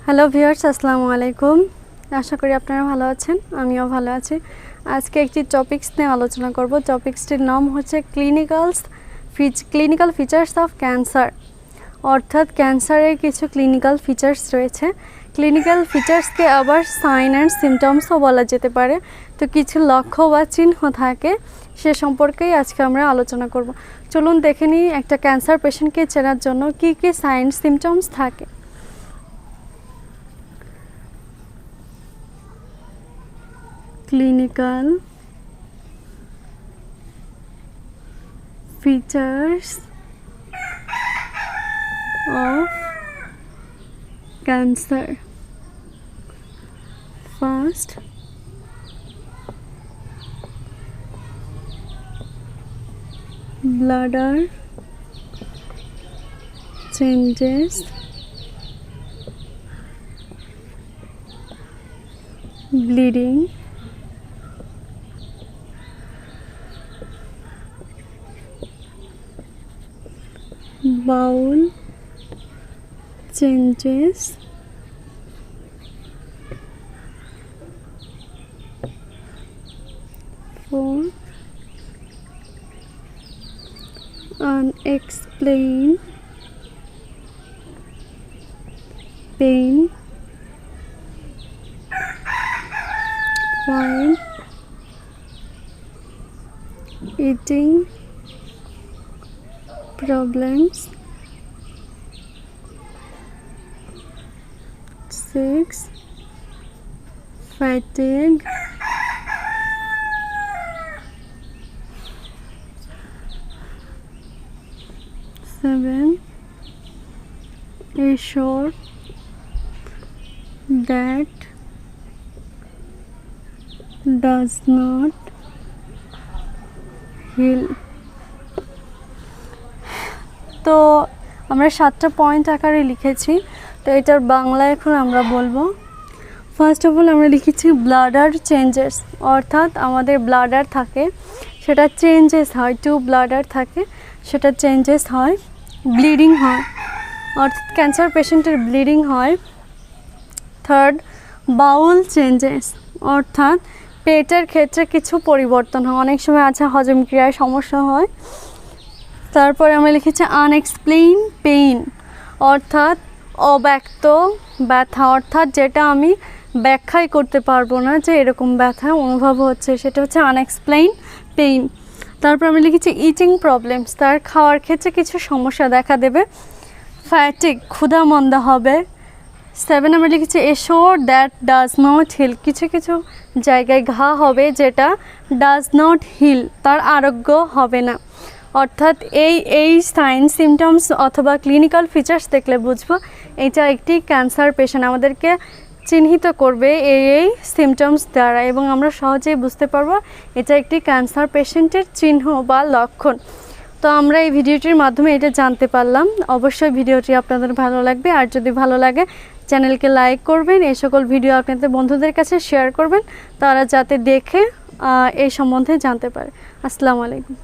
Hello viewers, আসসালামু আলাইকুম। আশা করি আপনারা ভালো আছেন, আমিও ভালো আছি। আজকে একটি টপিকস নিয়ে আলোচনা করব। টপিকসটির নাম হচ্ছে ক্লিনিক্যাল ফিচার্স অফ ক্যান্সার, অর্থাৎ ক্যান্সারের কিছু ক্লিনিক্যাল ফিচার্স রয়েছে। ক্লিনিক্যাল ফিচার্সকে আবার সাইন অ্যান্ড সিমটমসও বলা যেতে পারে। তো কিছু লক্ষ্য বা চিহ্ন থাকে, সে সম্পর্কেই আজকে আমরা আলোচনা করব। চলুন দেখে নিই একটা ক্যান্সার পেশেন্টকে চেনার জন্য কী কী সাইন সিমটমস থাকে। Clinical features of cancer. First, bladder changes, bleeding, bowel changes, for unexplained pain while eating problems. 6, fatigue, 7, a short that does not heal. তো আমরা 7টা পয়েন্ট আকারে লিখেছি, তো এটার বাংলা এখন আমরা বলবো। ফার্স্ট অফ অল আমরা লিখেছি ব্লাডার চেঞ্জেস, অর্থাৎ আমাদের ব্লাডার থাকে সেটা চেঞ্জেস হয়, ব্লাডার থাকে সেটা চেঞ্জেস হয়, ব্লিডিং হয়, অর্থাৎ ক্যান্সার পেশেন্টের ব্লিডিং হয়। থার্ড, বাউল চেঞ্জেস, অর্থাৎ পেটের ক্ষেত্রে কিছু পরিবর্তন হয়, অনেক সময় আছে হজম ক্রিয়ায় সমস্যা হয়। তারপরে আমরা লিখেছি আনএক্সপ্লেইন পেইন, অর্থাৎ অব্যক্ত ব্যথা, অর্থাৎ যেটা আমি ব্যাখ্যাই করতে পারবো না যে এরকম ব্যথা অনুভব হচ্ছে, সেটা হচ্ছে আনএক্সপ্লেইন পেইন। তারপর আমি লিখেছি ইটিং প্রবলেমস, তার খাওয়ার ক্ষেত্রে কিছু সমস্যা দেখা দেবে। ফ্যাটিক, ক্ষুধা মন্দা হবে। 7 আমরা লিখেছি এ শোর দ্যাট ডাজ নট হিল, কিছু কিছু জায়গায় ঘা হবে যেটা ডাজ নট হিল, তার আরোগ্য হবে না। অর্থাৎ এই সাইন সিমটমস অথবা ক্লিনিক্যাল ফিচার্স দেখলে বুঝবো এটা একটি ক্যান্সার পেশেন্ট, আমাদেরকে চিহ্নিত করবে এই সিমটমস দ্বারা, এবং আমরা সহজেই বুঝতে পারবো এটা একটি ক্যান্সার পেশেন্টের চিহ্ন বা লক্ষণ। তো আমরা এই ভিডিওটির মাধ্যমে এটা জানতে পারলাম। অবশ্যই ভিডিওটি আপনাদের ভালো লাগবে, আর যদি ভালো লাগে চ্যানেলকে লাইক করবেন, এই সকল ভিডিও আপনাদের বন্ধুদের কাছে শেয়ার করবেন, তারা যাতে দেখে এই সম্বন্ধে জানতে পারে। আসসালামু আলাইকুম।